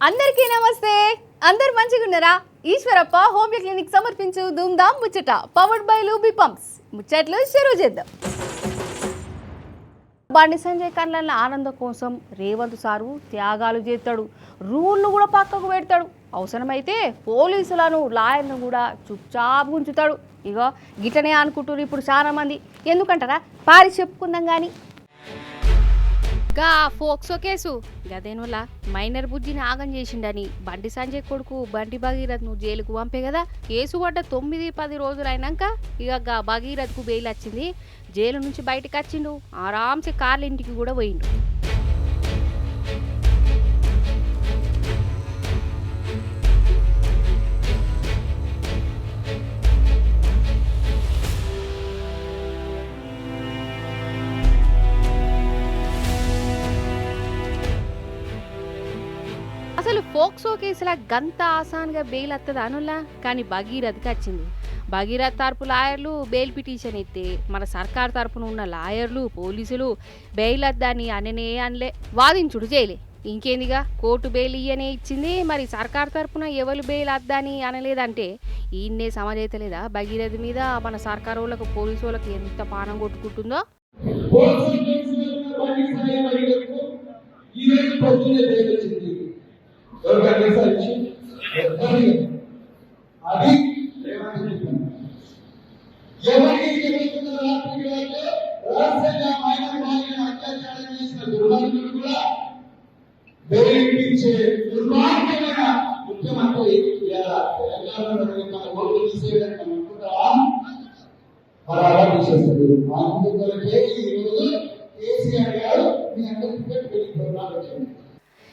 అందరికీ నమస్తే. అందరు మంచిగా ఉన్నారా? ఈశ్వరప్ప హోమియో క్లినిక్ సమర్పించు ధూమ్ధామ్ ముచ్చట పవర్డ్ బై లూబీ పంప్స్. ముచ్చట్లు షురూ చేద్దాం. బండి సంజయ్ కళ్ళ ఆనందం కోసం రేవంత్ సారు త్యాగాలు చేస్తాడు, రూల్ను కూడా పక్కకు పెడతాడు. అవసరమైతే పోలీసులను లాయర్ను కూడా చుప్చాపు ఉంచుతాడు. ఇగో గిటనే అనుకుంటున్నారు ఇప్పుడు చాలా మంది. ఎందుకంటారా? పారి చెప్పుకుందాం కానీ గా ఫోక్సో కేసు గదేనులా మైనర్ బుజ్జిని ఆగం చేసిండని బండి సంజయ్ కొడుకు బండి భగీరథ్ను జైలుకు పంపే కదా. కేసు పడ్డ 9-10 రోజులు అయినాక ఇక భగీరథ్కు బెయిల్ వచ్చింది. జైలు నుంచి బయటకు వచ్చిండు. ఆరాంసే కార్ల ఇంటికి కూడా పోయిండు. అసలు ఫోక్సో కేసులా గంత ఆసాన్గా బెయిల్ వస్తుంది అనులా, కానీ భగీరథ్కి వచ్చింది. భగీరథ్ తరపు లాయర్లు బెయిల్ పిటిషన్ ఎత్తే మన సర్కార్ తరపున ఉన్న లాయర్లు పోలీసులు బెయిల్ వద్దని అనలే, వాదించుడు చేయలే. ఇంకేందిగా కోర్టు బెయిల్ ఇయ్యనే ఇచ్చింది. మరి సర్కార్ తరపున ఎవరు బెయిల్ వద్దని అనలేదంటే ఈయన్నే సమజైతలేదా? భగీరథ్ మీద మన సర్కార్ వాళ్ళకు పోలీసు వాళ్ళకి ఎంత పానం కొట్టుకుంటుందో.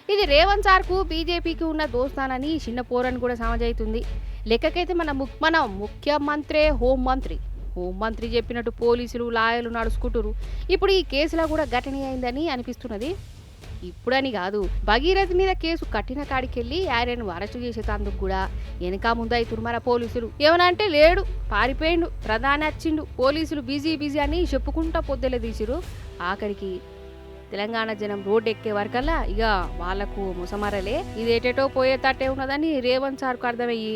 ఇది రేవంత్ సార్కు బీజేపీకి ఉన్న దోస్తానని చిన్న పోరని కూడా సమజైతుంది. లెక్కకైతే మన ముఖ్యమంత్రే హోంమంత్రి చెప్పినట్టు పోలీసులు లాయర్లు నడుచుకుంటారు. ఇప్పుడు ఈ కేసులో కూడా ఘటన అయిందని అనిపిస్తున్నది. ఇప్పుడని కాదు, భగీరథ్ మీద కేసు కట్టిన కాడికెళ్ళి ఆయనను అరెస్టు చేసేటందుకు కూడా వెనక ముందు అవుతున్నారు మన పోలీసులు. ఏమనంటే లేడు, పారిపోయిండు, ప్రధాని వచ్చిండు, పోలీసులు బిజీ అని చెప్పుకుంటా పొద్దులే తీసిరు. ఆఖరికి తెలంగాణ జనం రోడ్డు ఎక్కే వరకల్లా ఇక వాళ్లకు ముసమరలే, ఇది ఏటేటో పోయేటట్టే ఉన్నదని రేవంత్ సార్కు అర్థమయ్యి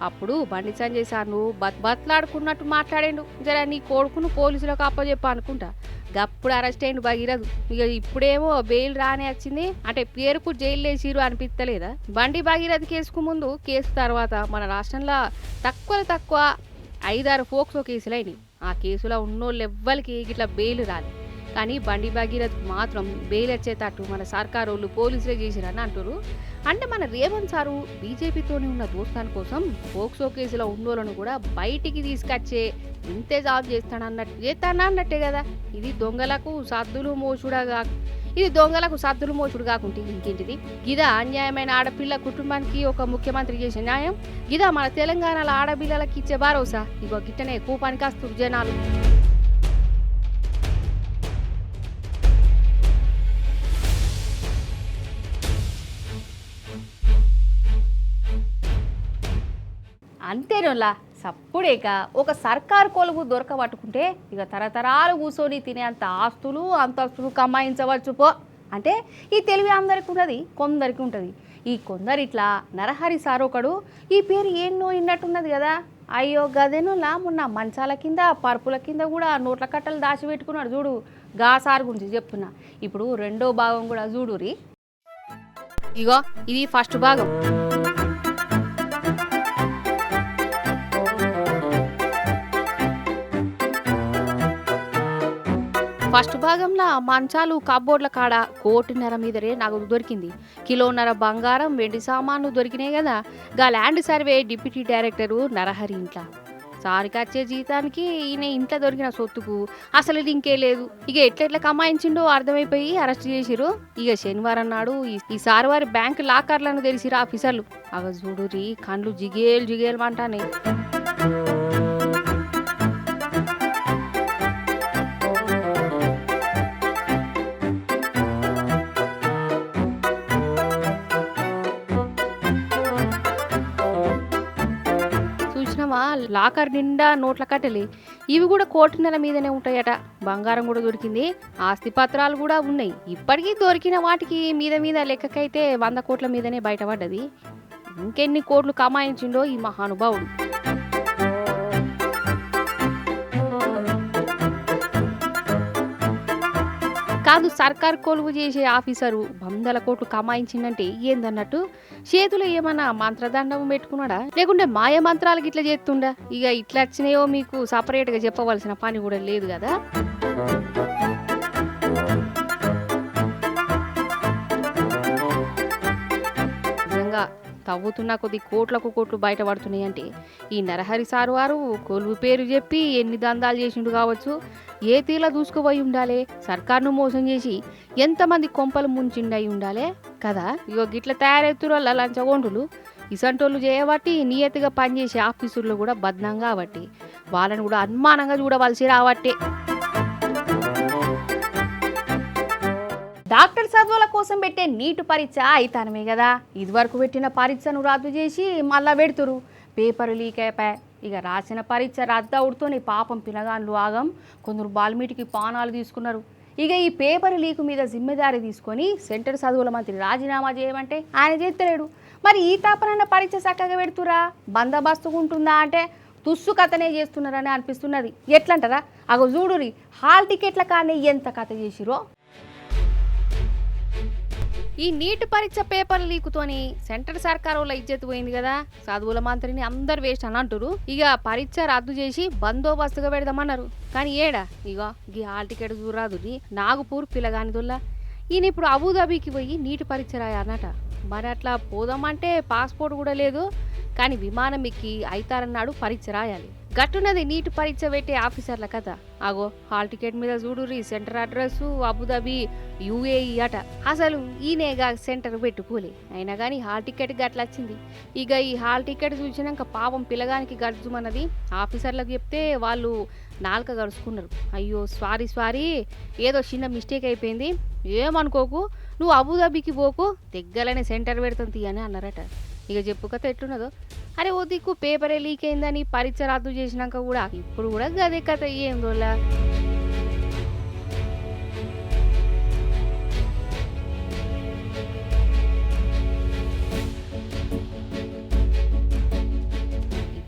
అప్పుడు బండి సంజయ్ సార్ను బట్లాడుకున్నట్టు మాట్లాడాడు. జర నీ కొడుకును పోలీసులకు అప్పచెప్ప అనుకుంటా. గప్పుడు అరెస్ట్ అయ్యిండు భగీరథ్. ఇక ఇప్పుడేమో బెయిల్ రానే వచ్చింది. అంటే పేరుకు జైలు వేసిరు అనిపిస్తలేదా? బండి భగీరథ్ కేసుకు ముందు, కేసు తర్వాత మన రాష్ట్రంలో తక్కువ 5-6 ఫోక్సో కేసులు అయినాయి. ఆ కేసులో ఉన్నోళ్ళు ఎవ్వరికి ఇట్లా బెయిల్ రాలేదు. కానీ బండి భగీరథ్ మాత్రం బెయిల్ వచ్చేటట్టు మన సర్కారు వాళ్ళు పోలీసులే చేసిరని అంటారు. అంటే మన రేవంత్ సారు బీజేపీతోనే ఉన్న దోస్తాన్ కోసం పోక్సో కేసులో ఉన్నోళ్ళను కూడా బయటికి తీసుకొచ్చే ఇంతేజాబ్ చేస్తానన్నట్టే కదా. ఇది దొంగలకు సద్దులు మోసుడు కాకుంటే ఇంకేంటిది? గిదా అన్యాయమైన ఆడపిల్ల కుటుంబానికి ఒక ముఖ్యమంత్రి చేసే న్యాయం? గిదా మన తెలంగాణలో ఆడపిల్లలకి ఇచ్చే భరోసా? ఇగో గిట్టనే కూపానికి వస్తారు జనాలు. అంతేనోలా సప్పుడేక ఒక సర్కారు కొలువు దొరకబట్టుకుంటే ఇక తరతరాలు కూర్చొని తినేంత ఆస్తులు అంతస్తులు కమాయించవచ్చు పో. అంటే ఈ తెలివి అందరికి ఉన్నది, కొందరికి ఉంటుంది. ఈ కొందరిట్లా నరహరి సార్ ఒకడు, ఈ పేరు ఎన్నో ఇన్నట్టున్నది కదా. అయ్యో గదేనులా మొన్న మంచాల కింద పరుపుల కింద కూడా నోట్ల కట్టలు దాచిపెట్టుకున్నాడు చూడు. గా సార్ గురించి చెప్తున్నా. ఇప్పుడు రెండో భాగం కూడా చూడురి. ఇగో ఇది ఫస్ట్ భాగం. ఫస్ట్ భాగంలో మంచాలు కబ్బోర్డ్ల కాడ 1.5 మీదరే నగదు దొరికింది. 1.5 కిలో బంగారం, వెండి సామాన్లు దొరికినాయి కదా. గా land survey deputy director Narahari ఇంట్లో సారికి వచ్చే జీతానికి ఈయన ఇంట్లో దొరికిన సొత్తుకు అసలు ఇది ఇంకే లేదు. ఇక ఎట్లా కమాయించిండో అర్థమైపోయి అరెస్ట్ చేసిరు. ఇక శనివారం నాడు ఈ సార్ వారి బ్యాంక్ లాకర్లను తెలిసిరు ఆఫీసర్లు. అవ చూడురి, కండ్లు జిగేలు అంటానే. లాకర్ నిండా నోట్ల కట్టెలి ఇవి కూడా కోటిన్నర మీదనే ఉంటాయట. బంగారం కూడా దొరికింది, ఆస్తి పత్రాలు కూడా ఉన్నాయి. ఇప్పటికీ దొరికిన వాటికి మీద మీద లెక్కకైతే 100 కోట్ల మీదనే బయటపడ్డది. ఇంకెన్ని కోట్లు కమాయించిండో ఈ మహానుభావుడు. కాదు, సర్కార్ కొలువు చేసే ఆఫీసరు 100 కోట్లు కమాయించిందంటే ఏందన్నట్టు? చేతులు ఏమన్నా మంత్రదండం పెట్టుకున్నాడా, లేకుంటే మాయ మంత్రాలకి ఇట్లా చేస్తుండా? ఇక ఇట్లా వచ్చినాయో మీకు సపరేట్గా చెప్పవలసిన పని కూడా లేదు కదా. నిజంగా తవ్వుతున్న కొద్ది కోట్లకు కోట్లు బయటపడుతున్నాయి అంటే ఈ నరహరి సారు వారు కొలువు పేరు చెప్పి ఎన్ని దందాలు చేసిండు కావచ్చు. ఏ తీలా దూసుకుపోయి ఉండాలి, సర్కార్ను మోసం చేసి ఎంతమంది కొంపలు ముంచిండయి ఉండాలి కదా. ఇగో గిట్ల తయారెత్తురు వాళ్ళ లంచగొండులు. ఇసంటోళ్ళు చేయబట్టి నియతిగా పనిచేసే ఆఫీసుల్లో కూడా బద్నాం కాబట్టి వాళ్ళని కూడా అనుమానంగా చూడవలసి రావట్టే. డాక్టర్ చదువుల కోసం పెట్టే నీటు పరీక్ష అయితానమే కదా. ఇదివరకు పెట్టిన పరీక్షను రద్దు చేసి మళ్ళా పెడుతురు. పేపర్ లీక్ అయిపోయా. ఇక రాసిన పరీక్ష రద్దు అవుడుతోనే పాపం పిల్లగాళ్ళు ఆగం. కొందరు బాల్మీటికి పానాలు తీసుకున్నారు. ఇక ఈ పేపర్ లీక్ మీద జిమ్మెదారీ తీసుకొని సెంటర్ చదువుల మంత్రి రాజీనామా చేయమంటే ఆయన చేస్తలేడు. మరి ఈ తాపనన్న పరీక్ష చక్కగా పెడుతురా, బందోబస్తుగా ఉంటుందా అంటే తుస్సు కథనే చేస్తున్నారని అనిపిస్తున్నది. ఎట్లంటారా? అగో చూడురి, హాల్ టికెట్ల కానీ ఎంత కథ చేసిరో. ఈ నీట్ పరీక్ష పేపర్ లీకుతోని సెంట్రల్ సర్కార్ వాళ్ళ ఇజ్జత్ పోయింది కదా. చదువుల మంత్రిని అందరు వేస్ట్ అని అంటారు. ఇక పరీక్ష రద్దు చేసి బందోబస్తుగా పెడదామన్నారు. కానీ ఏడా ఇగో ఈ హాల్ టికెట్ చూరాదు నాగపూర్ పిల్లగానిదుల్లా. ఈయన ఇప్పుడు అబుదాబీకి పోయి నీటి పరీక్ష రాయన్నట. మరి అట్లా పోదామంటే పాస్పోర్ట్ కూడా లేదు. కానీ విమానం ఎక్కి అయితారన్నాడు పరీక్ష రాయాలి. గట్టున్నది నీటి పరీక్ష పెట్టే ఆఫీసర్ల కథ. ఆగో హాల్ టికెట్ మీద చూడుర్రి, సెంటర్ అడ్రస్ అబుదాబి యుఏఈ అట. అసలు ఈయనేగా సెంటర్ పెట్టుకోలే, అయినా కానీ హాల్ టికెట్ గట్ల వచ్చింది. ఇక ఈ హాల్ టికెట్ చూసినాక పాపం పిల్లగానికి గడుచుమన్నది. ఆఫీసర్లకు చెప్తే వాళ్ళు నాలుక గడుచుకున్నారు. అయ్యో సారీ ఏదో చిన్న మిస్టేక్ అయిపోయింది, ఏమనుకోకు, నువ్వు అబుదాబికి పోకు, దగ్గరనే సెంటర్ పెడతాను తీ అని అన్నారట. ఇక చెప్పు కథ ఎట్లున్నదో. అరే ఓ దిక్కు పేపరే లీక్ అయిందని పరీక్ష రద్దు చేసినాక కూడా ఇప్పుడు కూడా గదే కథ ఏందోలా.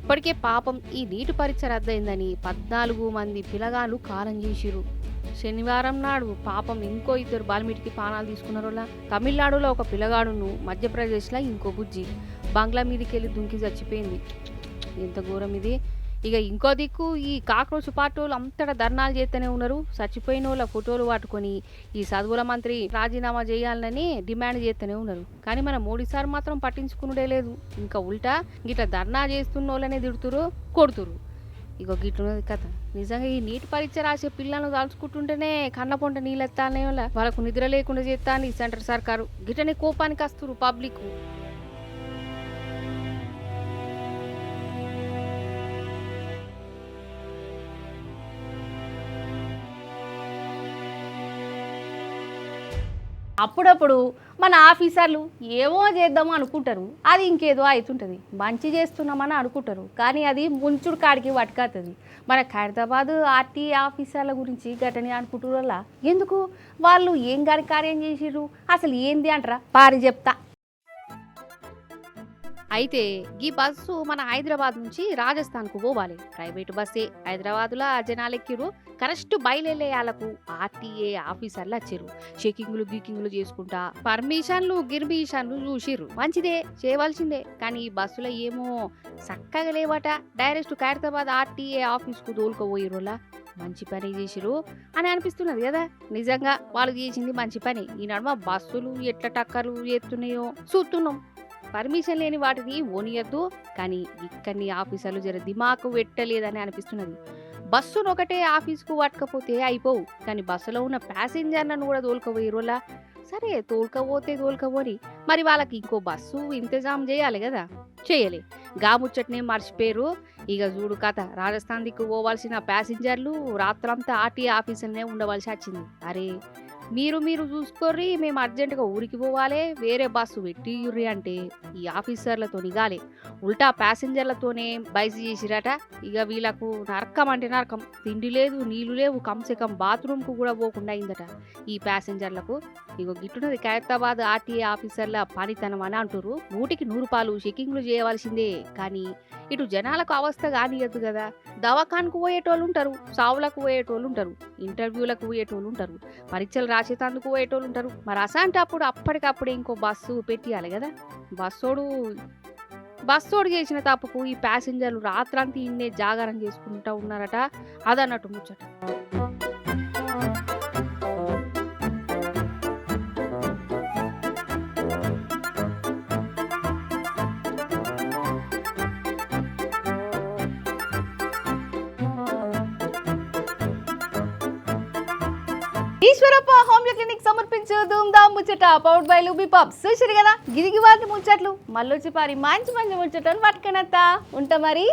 ఇప్పటికే పాపం ఈ నీటి పరీక్ష రద్దయిందని 14 మంది పిల్లగాళ్ళు కాలం చేసిరు. శనివారం నాడు పాపం ఇంకో 2 బాల్మీటికి పానాలు తీసుకున్నారోలా. తమిళనాడులో ఒక పిల్లగాడును, మధ్యప్రదేశ్లో ఇంకో బుజ్జి బంగ్లా మీదకి వెళ్ళి దుంకి చచ్చిపోయింది. ఎంత ఘోరం ఇది. ఇక ఇంకో దిక్కు ఈ కాక్రోచ్ పార్టీ వాళ్ళు అంతటా ధర్నాలు చేస్తూనే ఉన్నారు. చచ్చిపోయిన వాళ్ళ ఫోటోలు పట్టుకొని ఈ చదువుల మంత్రి రాజీనామా చేయాలని డిమాండ్ చేస్తూనే ఉన్నారు. కానీ మన మోడీ సార్ మాత్రం పట్టించుకునుడే లేదు. ఇంకా ఉల్టా గిట్లా ధర్నా చేస్తున్న వాళ్ళనే తిడుతురు, కొడుతురు. ఇగో గిట్లున్నది కథ. నిజంగా ఈ నీటి పరీక్ష రాసే పిల్లలను తలుచుకుంటుంటేనే కన్న పొంట నీళ్ళెత్తానే వల్ల వాళ్ళకు నిద్ర లేకుండా చేస్తాను ఈ సెంటర్ సర్కారు. గిట్టనే కోపానికి వస్తురు పబ్లిక్. అప్పుడప్పుడు మన ఆఫీసర్లు ఏమో చేద్దామో అనుకుంటారు, అది ఇంకేదో అవుతుంటుంది. మంచి చేస్తున్నామని అనుకుంటారు, కానీ అది ముంచుడు కాడికి పట్టుకొస్తుంది. మన ఖైరతాబాద్ ఆర్టీ ఆఫీసర్ల గురించి ఘటన అనుకుంటారు వల్ల ఎందుకు వాళ్ళు ఏం కార్యం చేసిర్రు అసలు ఏంది అంటారా? పారి చెప్తా. అయితే ఈ బస్సు మన హైదరాబాద్ నుంచి రాజస్థాన్కు పోవాలి. ప్రైవేటు బస్సే. హైదరాబాద్లో జనాలు ఎక్కిరు. కరెక్ట్ బయలుదేరేయాలకు ఆర్టీఏ ఆఫీసర్లు వచ్చారు. చెకింగ్లు గీకింగ్లు చేసుకుంటా పర్మిషన్లు గిర్మిషన్లు చూసిర్రు. మంచిదే, చేయవలసిందే. కానీ ఈ బస్సులో ఏమో చక్కగా లేవట. డైరెక్ట్ ఖైరతాబాద్ ఆర్టీఏ ఆఫీస్కు తోలుకోపోయిరులా. మంచి పని చేసిరు అని అనిపిస్తున్నది కదా. నిజంగా వాళ్ళు చేసింది మంచి పని. ఈ నడుమ బస్సులు ఎట్లా టక్కర్లు చేస్తున్నాయో చూస్తున్నాం. పర్మిషన్ లేని వాటిని ఓనియద్దు. కానీ ఇక్కడిని ఆఫీసర్లు జర దిమాకు పెట్టలేదని అనిపిస్తున్నది. బస్సును ఒకటే ఆఫీస్కు పట్టకపోతే అయిపోవు, కానీ బస్సులో ఉన్న ప్యాసింజర్లను కూడా తోలుకపోయిరోలా. సరే తోలుకపోని మరి వాళ్ళకి ఇంకో బస్సు ఇంతజాం చేయాలి కదా. చేయలే. గాముచ్చట్నే మర్చిపోయారు. ఇక చూడు కథ. రాజస్థాన్ దిక్కు పోవాల్సిన ప్యాసింజర్లు రాత్రంతా ఆర్టీఏ ఆఫీసులనే ఉండవలసి వచ్చింది. అరే మీరు చూసుకోర్రి, మేము అర్జెంటుగా ఊరికి పోవాలి, వేరే బస్సు పెట్టిర్రి అంటే ఈ ఆఫీసర్లతో నిగాలి ఉల్టా ప్యాసింజర్లతోనే బైస్ చేసిరట. ఇక వీళ్ళకు నరకం అంటే నరకం, తిండి లేదు నీళ్లు లేవు, కమ్సే కమ్ బాత్రూమ్కు కూడా పోకుండా అయిందట ఈ ప్యాసింజర్లకు. ఇగో గిట్టున్నది ఖైరతాబాద్ ఆర్టీఏ ఆఫీసర్ల పనితనం అని అంటురు. 100కి 100 రూపాయలు చెకింగ్లు చేయవలసిందే, కానీ ఇటు జనాలకు అవస్థ కానియద్దు కదా. దవాఖాన్కు పోయేటోళ్ళు ఉంటారు, సావులకు పోయేటోళ్ళు ఉంటారు, ఇంటర్వ్యూలకు పోయేటోళ్ళు ఉంటారు, పరీక్షలు రాసేటందుకు పోయేటోళ్ళు ఉంటారు. మరి అసంటప్పుడు అప్పటికప్పుడే ఇంకో బస్సు పెట్టియాలి కదా. బస్సోడు చేసిన తప్పుకు ఈ ప్యాసింజర్లు రాత్రంతా ఇన్నే జాగారం చేసుకుంటూ ఉన్నారట. అదన్నట్టు ముచ్చట. ఈశ్వరప్ప హోమ్లీ క్లినిక్ సమర్పించు ధూమ్ధామ్ ముచ్చట పౌడ్ బై లూబీ పబ్స్. చూసిరు కదా గిరిగి వాటి ముచ్చట్లు. మళ్ళొచ్చి పారి మంచి మంచి ముచ్చటను పట్టుకునత్తా ఉంటా మరి.